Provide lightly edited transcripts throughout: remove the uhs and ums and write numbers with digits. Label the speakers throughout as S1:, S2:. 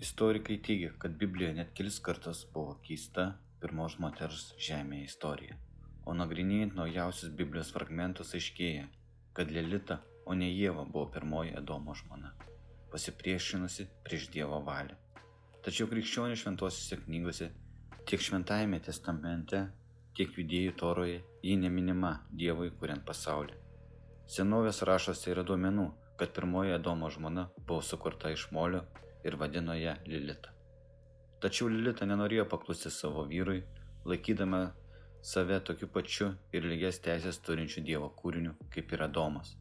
S1: Istorikai teigia, kad Biblijoje net kelis kartus buvo keista pirmos moters žemėje istorija, o nagrinėjant naujausius Biblijos fragmentus aiškėja, kad Lilita, o ne Ieva buvo pirmoji Adomo žmona, pasipriešinusi prieš Dievo valią. Tačiau krikščionių šventosiuose knygose, tiek Šventajame testamente, tiek Judėjų Toroje ji neminima Dievui kuriant pasaulį. Senovės raštuose yra duomenų, kad pirmoji Adomo žmona buvo sukurta iš molio ir vadino ją Lilita. Tačiau Lilita nenorėjo paklusti savo vyrui, laikydama save tokiu pačiu ir lygias teisės turinčiu Dievo kūriniu, kaip ir Adomas.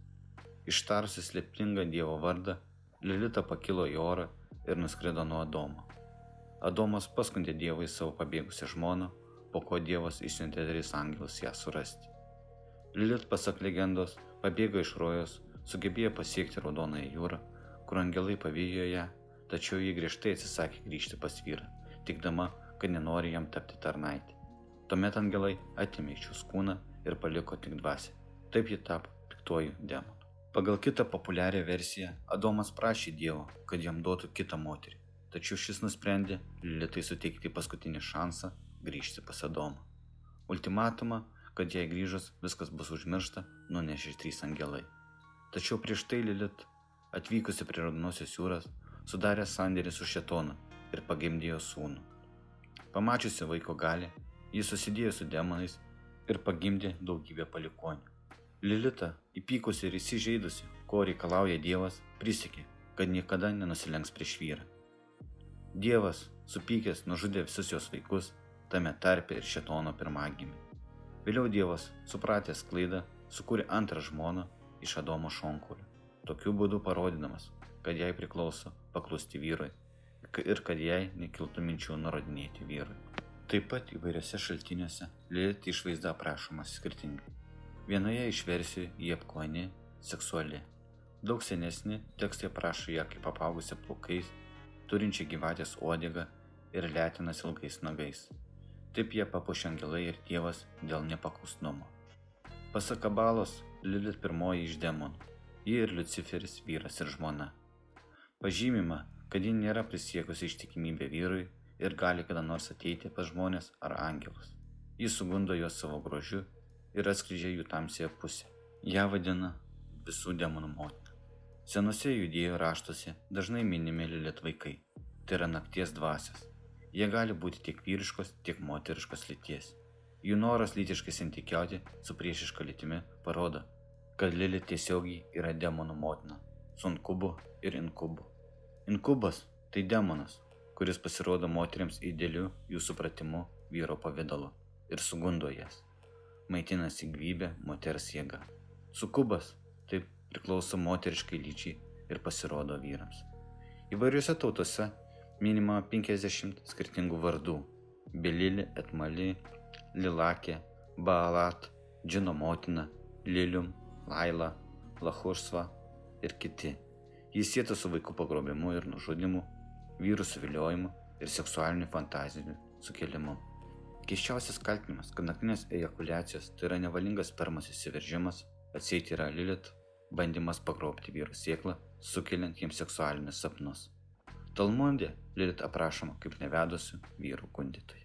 S1: Ištarusi slėptingą Dievo vardą, Lilita pakilo į orą ir nuskrido nuo Adomo. Adomas paskundė Dievui savo pabėgusią žmoną, po ko Dievas išsiuntė 3 angelus ją surasti. Lilit, pasak legendos, pabėgo iš Rojos, sugebėjo pasiekti Raudonąją jūrą, kur angelai pavijo ją, tačiau ji griežtai atsisakė grįžti pas vyrą, tikdama, kad nenori jam tapti tarnaitė. Tuomet angelai atėmė iš jos kūną ir paliko tik dvasią. Taip ji tapo piktuoju demonu. Pagal kitą populiarią versiją, Adomas prašė Dievo, kad jam duotų kitą moterį, tačiau šis nusprendė Lilitai suteikti paskutinį šansą grįžti pas Adomą. Ultimatumą, kad jai grįžus viskas bus užmiršta, nunešė 3 angelai. Tačiau prieš tai Lilit, atvykusi prie Raudonosios jūros, sudarė sandėrį su Šėtonu ir pagimdė sūnų. Pamačiusi vaiko galią, jis susidėjo su demonais ir pagimdė daugybę palikuonių. Lilita, įpykusi ir įsižeidusi, ko reikalauja Dievas, prisiekė, kad niekada nenusilenks prieš vyrą. Dievas, supykęs, nužudė visus jos vaikus, tame tarpe ir Šėtono pirmagimį. Vėliau Dievas, supratęs klaidą, sukūrė antrą žmoną iš Adomo šonkaulio, tokiu būdu parodydamas, kad jai priklauso paklusti vyrui ir kad jai nekiltų minčių nurodinėti vyrui. Taip pat įvairiose šaltiniuose Lilit išvaizda aprašoma skirtingai. Vienoje iš versijų ji apkūni, seksuali. Daug senesni tekstai aprašo ją kaip apaugusią plaukais, turinčią gyvatės uodegą ir letinas ilgais nagais. Taip ją papuošė angelai ir Dievas dėl nepaklusnumo. Pasak Kabalos, Lilit pirmoji iš demonų. Ji ir Liuciferis, vyras ir žmona. Pažymima, kad ji nėra prisiekusi ištikimybę vyrui ir gali kada nors ateiti pas žmones ar angelus. Ji sugundo juos savo grožiu ir atskleidžia jų tamsiąją pusę. Ją vadina visų demonų motina. Senuose Judėjų raštuose dažnai minimi Lilit vaikai. Tai yra nakties dvasios. Jie gali būti tiek vyriškos, tiek moteriškos lyties. Jų noras lytiškai santykiauti su priešiška lytimi parodo, kad Lilit tiesiogiai yra demonų motina, sunkubu ir inkubu. Inkubas tai demonas, kuris pasirodo moteriams idealiu jų supratimu vyro pavidalu ir sugundo jas. Maitinasi gyvybę moters jėga. Sukubas taip priklauso moteriškai lyčiai ir pasirodo vyrams. Įvairiuose tautose minima 50 skirtingų vardų: Belili, Etmali, Lilakė, Baalat, Džino motina, Lilium, Laila, Lahušsva ir kiti. Jis sieta su vaikų pagrobimu ir nužudimu, vyrų suviliojimu ir seksualinių fantazijų sukėlimu. Keisčiausias kaltinimas, kad naktinės ejakuliacijos, tai yra nevalingas spermos įsiveržimas, atseit yra Lilit bandymas pagrobti vyrų sėklą, sukeliant jiems seksualinius sapnus. Talmude Lilit aprašoma kaip nevedusių vyrų gundytoja.